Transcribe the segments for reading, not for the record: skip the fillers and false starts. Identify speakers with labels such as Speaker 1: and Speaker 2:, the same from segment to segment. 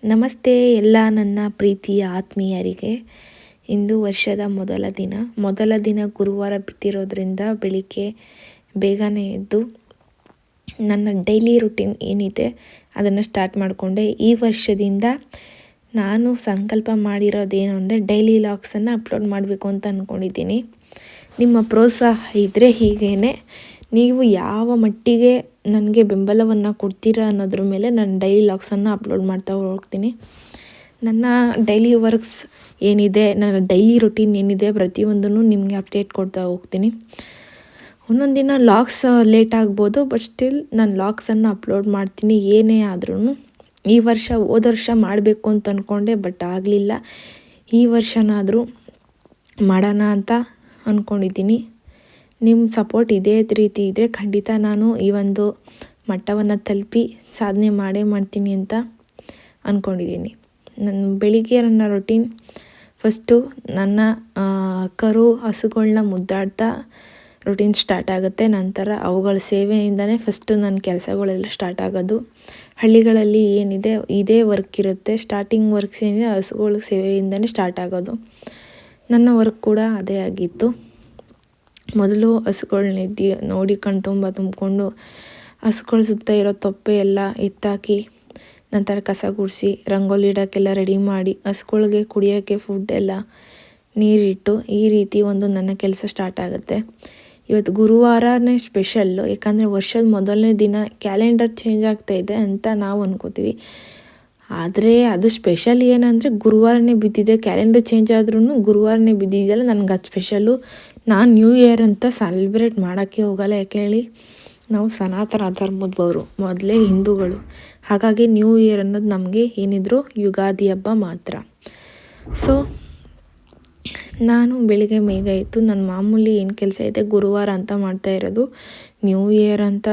Speaker 1: ನಮಸ್ತೆ ಎಲ್ಲ ನನ್ನ ಪ್ರೀತಿಯ ಆತ್ಮೀಯರಿಗೆ. ಇಂದು ವರ್ಷದ ಮೊದಲ ದಿನ ಗುರುವಾರ ಬಿಟ್ಟಿರೋದ್ರಿಂದ ಬೆಳಿಗ್ಗೆ ಬೇಗನೆ ಎದ್ದು ನನ್ನ ಡೈಲಿ ರುಟೀನ್ ಏನಿದೆ ಅದನ್ನು ಸ್ಟಾರ್ಟ್ ಮಾಡಿಕೊಂಡೆ. ಈ ವರ್ಷದಿಂದ ನಾನು ಸಂಕಲ್ಪ ಮಾಡಿರೋದೇನು ಅಂದರೆ ಡೈಲಿ ವ್ಲಾಗ್ಸನ್ನು ಅಪ್ಲೋಡ್ ಮಾಡಬೇಕು ಅಂತ ಅಂದ್ಕೊಂಡಿದ್ದೀನಿ. ನಿಮ್ಮ ಪ್ರೋತ್ಸಾಹ ಇದ್ದರೆ ಹೀಗೇ ನೀವು ಯಾವ ಮಟ್ಟಿಗೆ ನನಗೆ ಬೆಂಬಲವನ್ನು ಕೊಡ್ತೀರಾ ಅನ್ನೋದ್ರ ಮೇಲೆ ನಾನು ಡೈಲಿ ವ್ಲಾಗ್ಸನ್ನು ಅಪ್ಲೋಡ್ ಮಾಡ್ತಾ ಹೋಗ್ತೀನಿ. ನನ್ನ ಡೈಲಿ ವರ್ಕ್ಸ್ ಏನಿದೆ, ನನ್ನ ಡೈಲಿ ರುಟೀನ್ ಏನಿದೆ ಪ್ರತಿಯೊಂದನ್ನು ನಿಮಗೆ ಅಪ್ಡೇಟ್ ಕೊಡ್ತಾ ಹೋಗ್ತೀನಿ. ಒಂದೊಂದು ದಿನ ವ್ಲಾಗ್ಸ್ ಲೇಟ್ ಆಗ್ಬೋದು, ಬಟ್ ಸ್ಟಿಲ್ ನಾನು ವ್ಲಾಗ್ಸನ್ನು ಅಪ್ಲೋಡ್ ಮಾಡ್ತೀನಿ ಏನೇ ಆದ್ರೂ. ಈ ಹೋದ ವರ್ಷ ಮಾಡಬೇಕು ಅಂತ ಅಂದ್ಕೊಂಡೆ, ಬಟ್ ಆಗಲಿಲ್ಲ. ಈ ವರ್ಷನಾದರೂ ಮಾಡೋಣ ಅಂತ ಅಂದ್ಕೊಂಡಿದ್ದೀನಿ. ನಿಮ್ಮ ಸಪೋರ್ಟ್ ಇದೇ ರೀತಿ ಇದ್ದರೆ ಖಂಡಿತ ನಾನು ಈ ಒಂದು ಮಟ್ಟವನ್ನು ತಲುಪಿ ಸಾಧನೆ ಮಾಡ್ತೀನಿ ಅಂತ ಅಂದ್ಕೊಂಡಿದ್ದೀನಿ. ಬೆಳಿಗ್ಗೆ ನನ್ನ ರೊಟೀನ್ ಫಸ್ಟು ನನ್ನ ಹಸುಗಳನ್ನ ಮುದ್ದಾಡ್ತಾ ರೊಟೀನ್ ಸ್ಟಾರ್ಟ್ ಆಗುತ್ತೆ. ನಂತರ ಅವುಗಳ ಸೇವೆಯಿಂದನೇ ಫಸ್ಟು ನನ್ನ ಕೆಲಸಗಳೆಲ್ಲ ಸ್ಟಾರ್ಟ್ ಆಗೋದು. ಹಳ್ಳಿಗಳಲ್ಲಿ ಏನಿದೆ ಇದೇ ವರ್ಕ್ ಇರುತ್ತೆ. ಸ್ಟಾರ್ಟಿಂಗ್ ವರ್ಕ್ಸ್ ಏನಿದೆ ಹಸುಗಳ ಸೇವೆಯಿಂದನೇ ಸ್ಟಾರ್ಟ್ ಆಗೋದು. ನನ್ನ ವರ್ಕ್ ಕೂಡ ಅದೇ ಆಗಿತ್ತು. ಮೊದಲು ಹಸುಗಳನ್ನ ನೋಡಿ ಕಣ್ ತುಂಬ ತುಂಬಿಕೊಂಡು ಹಸುಗಳ ಸುತ್ತ ಇರೋ ತೊಪ್ಪೆ ಎಲ್ಲ ಎತ್ತಾಕಿ, ನಂತರ ಕಸ ಗುಡಿಸಿ ರಂಗೋಲಿ ಇಡೋಕ್ಕೆಲ್ಲ ರೆಡಿ ಮಾಡಿ, ಹಸುಗಳಿಗೆ ಕುಡಿಯೋಕ್ಕೆ ಫುಡ್ ಎಲ್ಲ ನೀರಿಟ್ಟು, ಈ ರೀತಿ ಒಂದು ನನ್ನ ಕೆಲಸ ಸ್ಟಾರ್ಟ್ ಆಗುತ್ತೆ. ಇವತ್ತು ಗುರುವಾರನೇ ಸ್ಪೆಷಲ್ಲು, ಯಾಕಂದರೆ ವರ್ಷದ ಮೊದಲನೇ ದಿನ. ಕ್ಯಾಲೆಂಡರ್ ಚೇಂಜ್ ಆಗ್ತಾಯಿದೆ ಅಂತ ನಾವು ಅನ್ಕೋತೀವಿ, ಆದರೆ ಅದು ಸ್ಪೆಷಲ್ ಏನಂದರೆ ಗುರುವಾರನೇ ಬಿದ್ದಿದೆ. ಕ್ಯಾಲೆಂಡರ್ ಚೇಂಜ್ ಆದ್ರೂ ಗುರುವಾರನೇ ಬಿದ್ದಿದೆಯಲ್ಲ, ನನಗೆ ಅದು ಸ್ಪೆಷಲ್ಲು. ನಾನು ನ್ಯೂ ಇಯರ್ ಅಂತ ಸೆಲೆಬ್ರೇಟ್ ಮಾಡೋಕ್ಕೆ ಹೋಗಲ್ಲ. ಯಾಕೆ ಹೇಳಿ, ನಾವು ಸನಾತನ ಧರ್ಮದವರು, ಮೊದಲೇ ಹಿಂದೂಗಳು. ಹಾಗಾಗಿ ನ್ಯೂ ಇಯರ್ ಅನ್ನೋದು ನಮಗೆ ಏನಿದ್ರು ಯುಗಾದಿ ಹಬ್ಬ ಮಾತ್ರ. ಸೊ ನಾನು ಬೆಳಿಗ್ಗೆ ಬೇಗ ಇತ್ತು, ನನ್ನ ಮಾಮೂಲಿ ಏನು ಕೆಲಸ ಇದೆ ಗುರುವಾರ ಅಂತ ಮಾಡ್ತಾ ಇರೋದು. ನ್ಯೂ ಇಯರ್ ಅಂತ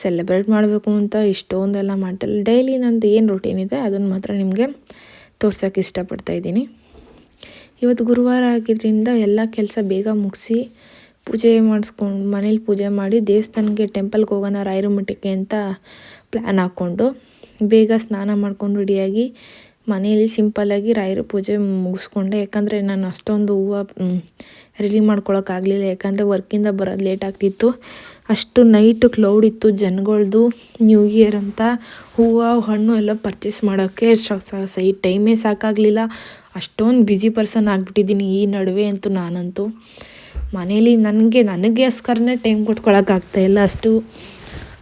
Speaker 1: ಸೆಲೆಬ್ರೇಟ್ ಮಾಡಬೇಕು ಅಂತ ಇಷ್ಟೊಂದೆಲ್ಲ ಮಾಡ್ತಾಯಿಲ್ಲ. ಡೈಲಿ ನಂದು ಏನು ರೂಟೀನ್ ಇದೆ ಅದನ್ನು ಮಾತ್ರ ನಿಮಗೆ ತೋರ್ಸೋಕ್ಕೆ ಇಷ್ಟಪಡ್ತಾಯಿದ್ದೀನಿ. ಇವತ್ತು ಗುರುವಾರ ಆಗಿದ್ದರಿಂದ ಎಲ್ಲ ಕೆಲಸ ಬೇಗ ಮುಗಿಸಿ ಪೂಜೆ ಮಾಡಿಸ್ಕೊಂಡು ಮನೇಲಿ ಪೂಜೆ ಮಾಡಿ ದೇವಸ್ಥಾನಕ್ಕೆ ಟೆಂಪಲ್ಗೆ ಹೋಗೋಣ ರಾಯರ ಮಠಕ್ಕೆ ಅಂತ ಪ್ಲ್ಯಾನ್ ಹಾಕ್ಕೊಂಡು ಬೇಗ ಸ್ನಾನ ಮಾಡ್ಕೊಂಡು ರೆಡಿಯಾಗಿ ಮನೆಯಲ್ಲಿ ಸಿಂಪಲ್ಲಾಗಿ ರಾಯರ ಪೂಜೆ ಮುಗಿಸ್ಕೊಂಡೆ. ಯಾಕಂದರೆ ನಾನು ಅಷ್ಟೊಂದು ಹೂವು ರೆಡಿ ಮಾಡ್ಕೊಳಕ್ಕಾಗಲಿಲ್ಲ, ಯಾಕಂದರೆ ವರ್ಕಿಂದ ಬರೋದು ಲೇಟ್ ಆಗ್ತಿತ್ತು. ಅಷ್ಟು ನೈಟು ಕ್ಲೌಡ್ ಇತ್ತು ಜನಗಳ್ದು. ನ್ಯೂ ಇಯರ್ ಅಂತ ಹೂವು ಹಣ್ಣು ಎಲ್ಲ ಪರ್ಚೇಸ್ ಮಾಡೋಕ್ಕೆ ಟೈಮೇ ಸಾಕಾಗಲಿಲ್ಲ. ಅಷ್ಟೊಂದು ಬ್ಯುಸಿ ಪರ್ಸನ್ ಆಗಿಬಿಟ್ಟಿದ್ದೀನಿ ಈ ನಡುವೆ ಅಂತೂ. ನಾನಂತೂ ಮನೇಲಿ ನನಗೋಸ್ಕರನೇ ಟೈಮ್ ಕೊಟ್ಕೊಳಕ್ಕಾಗ್ತಾಯಿಲ್ಲ, ಅಷ್ಟು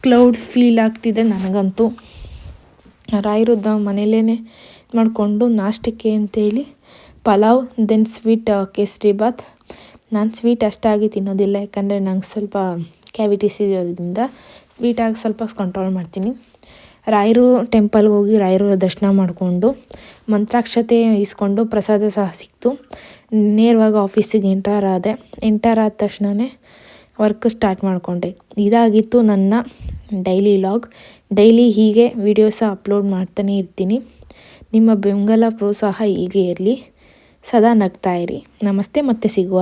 Speaker 1: ಕ್ಲೌಡ್ ಫೀಲ್ ಆಗ್ತಿದೆ ನನಗಂತೂ. ರಾಯರುದ್ದ ಮನೇಲೇ ಮಾಡಿಕೊಂಡು ನಾಷ್ಟಕ್ಕೆ ಅಂತೇಳಿ ಪಲಾವ್, ದೆನ್ ಸ್ವೀಟ್ ಕೇಸರಿ ಬಾತ್. ನಾನು ಸ್ವೀಟ್ ಅಷ್ಟಾಗಿ ತಿನ್ನೋದಿಲ್ಲ, ಯಾಕಂದರೆ ನಂಗೆ ಸ್ವಲ್ಪ ಕ್ಯಾವಿಟೀಸ್ ಇರೋದ್ರಿಂದ ಸ್ವೀಟಾಗಿ ಸ್ವಲ್ಪ ಕಂಟ್ರೋಲ್ ಮಾಡ್ತೀನಿ. ರಾಯರು ಟೆಂಪಲ್ಗೆ ಹೋಗಿ ರಾಯರು ದರ್ಶನ ಮಾಡಿಕೊಂಡು ಮಂತ್ರಾಕ್ಷತೆ ಇಸ್ಕೊಂಡು ಪ್ರಸಾದ ಸಹ ಸಿಕ್ತು. ನೇರವಾಗಿ ಆಫೀಸಿಗೆ ಎಂಟರ್ ಆದ ತಕ್ಷಣವೇ ವರ್ಕ್ ಸ್ಟಾರ್ಟ್ ಮಾಡಿಕೊಂಡೆ. ಇದಾಗಿತ್ತು ನನ್ನ ಡೈಲಿ ವ್ಲಾಗ್. ಡೈಲಿ ಹೀಗೆ ವಿಡಿಯೋಸ ಅಪ್ಲೋಡ್ ಮಾಡ್ತಾನೆ ಇರ್ತೀನಿ. ನಿಮ್ಮ ಬೆಂಬಲ ಪ್ರೋತ್ಸಾಹ ಹೀಗೆ ಇರಲಿ. ಸದಾ ನಗ್ತಾ ಇರಿ. ನಮಸ್ತೆ, ಮತ್ತೆ ಸಿಗುವ.